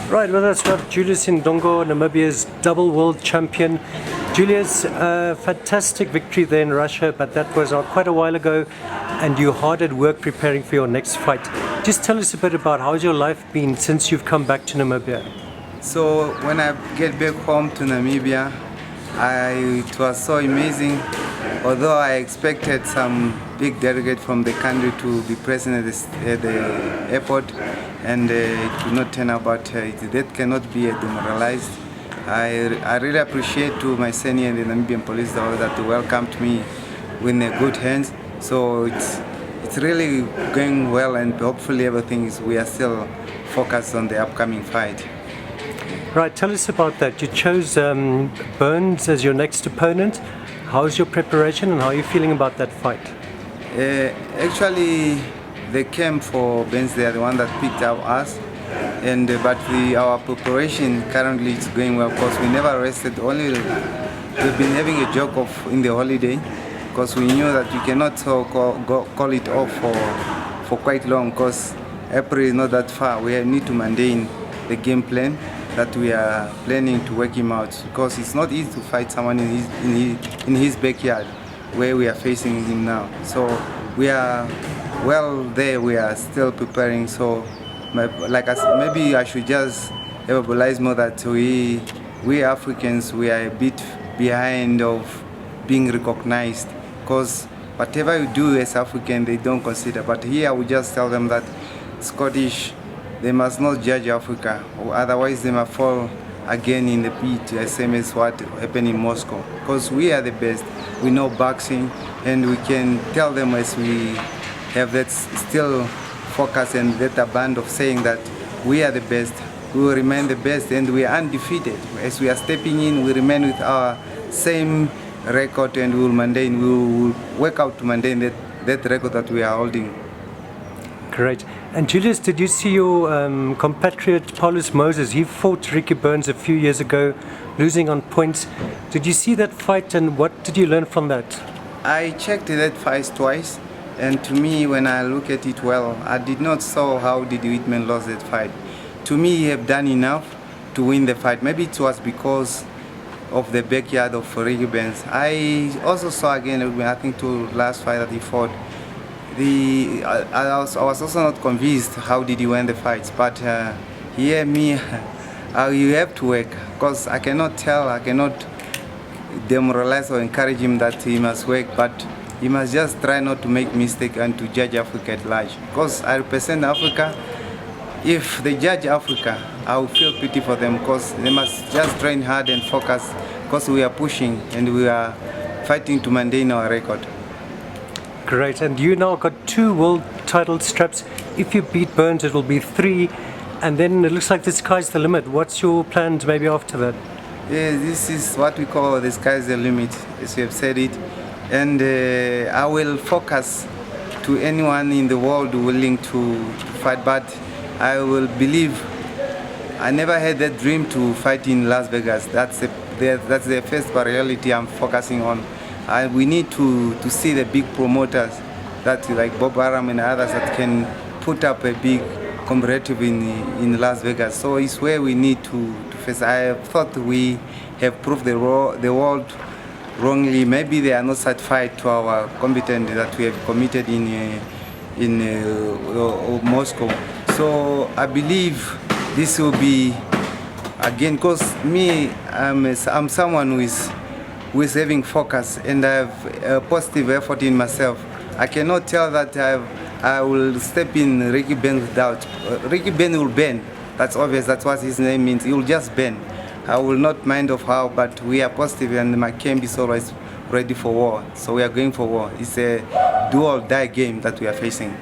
Right, well, that's right. Julius Indongo, Namibia's double world champion. Julius, fantastic victory there in Russia, but that was quite a while ago, and you're hard at work preparing for your next fight. Just tell us a bit about how's your life been since you've come back to Namibia? So when I get back home to Namibia, it was so amazing. Although I expected some big delegate from the country to be present at the airport, and it did not turn out, but that cannot be demoralized. I really appreciate to my senior in the Namibian police that they welcomed me with good hands. So it's really going well, and hopefully we are still focused on the upcoming fight. Right, tell us about that. You chose Burns as your next opponent. How's your preparation and how are you feeling about that fight? Actually, they came for Burns. They are the one that picked up us, but our preparation currently is going well because we never rested. Only we've been having a joke in the holiday because we knew that you cannot call it off for quite long because April is not that far. We need to maintain the game plan that we are planning to work him out, because it's not easy to fight someone in his backyard where we are facing him now. So we are well there. We are still preparing. So maybe I should just verbalize more that we Africans, we are a bit behind of being recognized, because whatever you do as African they don't consider. But here we just tell them that Scottish, they must not judge Africa, or otherwise they must fall again in the pit, the same as what happened in Moscow. Because we are the best, we know boxing, and we can tell them as we have that still focus and that band of saying that we are the best, we will remain the best, and we are undefeated. As we are stepping in, we remain with our same record, and we will work out to maintain that record that we are holding. Great. And Julius, did you see your compatriot Paulus Moses? He fought Ricky Burns a few years ago, losing on points. Did you see that fight, and what did you learn from that? I checked that fight twice, and to me, when I look at it well, I did not saw how did Whitman lost that fight. To me, he have done enough to win the fight. Maybe it was because of the backyard of Ricky Burns. I also saw again, I think to last fight that he fought, I was also not convinced how did he win the fights, but here you have to work, because I cannot demoralize or encourage him that he must work, but he must just try not to make mistakes and to judge Africa at large, because I represent Africa. If they judge Africa, I will feel pity for them, because they must just train hard and focus, because we are pushing and we are fighting to maintain our record. Great, and you now got 2 world title straps. If you beat Burns, it will be 3, and then it looks like the sky's the limit. What's your plans maybe after that? Yeah, this is what we call the sky's the limit, as you have said it. And I will focus to anyone in the world willing to fight, but I will believe I never had that dream to fight in Las Vegas. That's the first priority I'm focusing on. And we need to see the big promoters that like Bob Arum and others that can put up a big competitive in Las Vegas. So it's where we need to face. I thought we have proved the world wrongly. Maybe they are not satisfied to our competence that we have committed in Moscow. So I believe this will be again, because I'm someone who is having focus, and I have a positive effort in myself. I cannot tell that I will step in Ricky Burns without. Ricky Burns will bend. That's obvious. That's what his name means. He will just bend. I will not mind of how, but we are positive, and my camp is always ready for war. So we are going for war. It's a do or die game that we are facing.